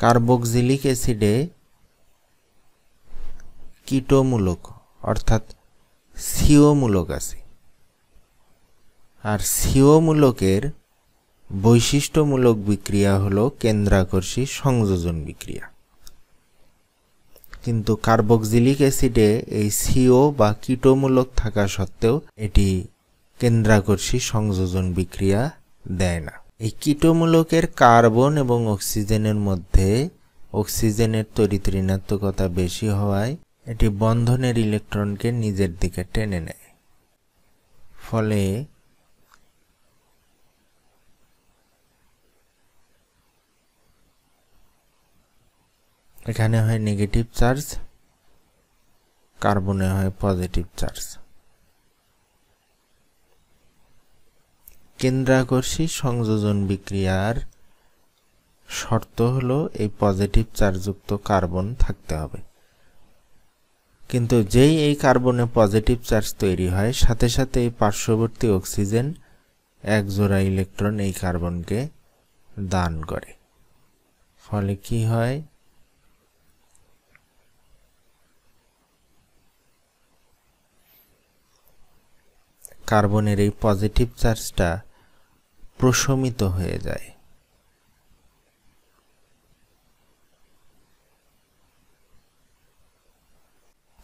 Carboxylic অ্যাসিডে কিটোমূলক অর্থাৎ CO মূলক আছে, আর সিও মূলকের বৈশিষ্ট্যমূলক বিক্রিয়া হলো কেন্দ্রাকর্ষী সংযোজন বিক্রিয়া। কিন্তু কার্বক্সিলিক অ্যাসিডে এই সিও বা কিটোমূলক থাকা সত্ত্বেও এটি কেন্দ্রাকর্ষী সংযোজন বিক্রিয়া দেয় না। এই কিটোমূলকের কার্বন এবং অক্সিজেনের মধ্যে অক্সিজেনের তড়িৎ ঋণাত্মকতা বেশি হওয়ায় এটি বন্ধনের ইলেকট্রনকে নিজের দিকে টেনে নেয়, ফলে এখানে হয় নেগেটিভ চার্জ, কার্বনে হয় পজিটিভ চার্জ। কেন্দ্রাকর্ষী সংযোজন বিক্রিয়ার শর্ত হলো এই পজিটিভ চার্জযুক্ত কার্বন থাকতে হবে। কিন্তু যেই এই কার্বনে পজিটিভ চার্জ তৈরি হয়, সাথে সাথে এই পার্শ্ববর্তী অক্সিজেন এক জোড়া ইলেকট্রন এই কার্বনকে দান করে, ফলে কি হয়, কার্বনের এই পজিটিভ চার্জটা প্রশমিত হয়ে যায়।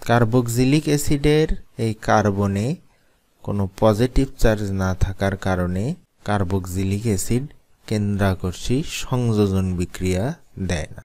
কার্বক্সিলিক অ্যাসিডের এই কার্বনে কোনো পজিটিভ চার্জ না থাকার কারণে কার্বক্সিলিক অ্যাসিড কেন্দ্রাকর্ষী সংযোজন বিক্রিয়া দেয় না।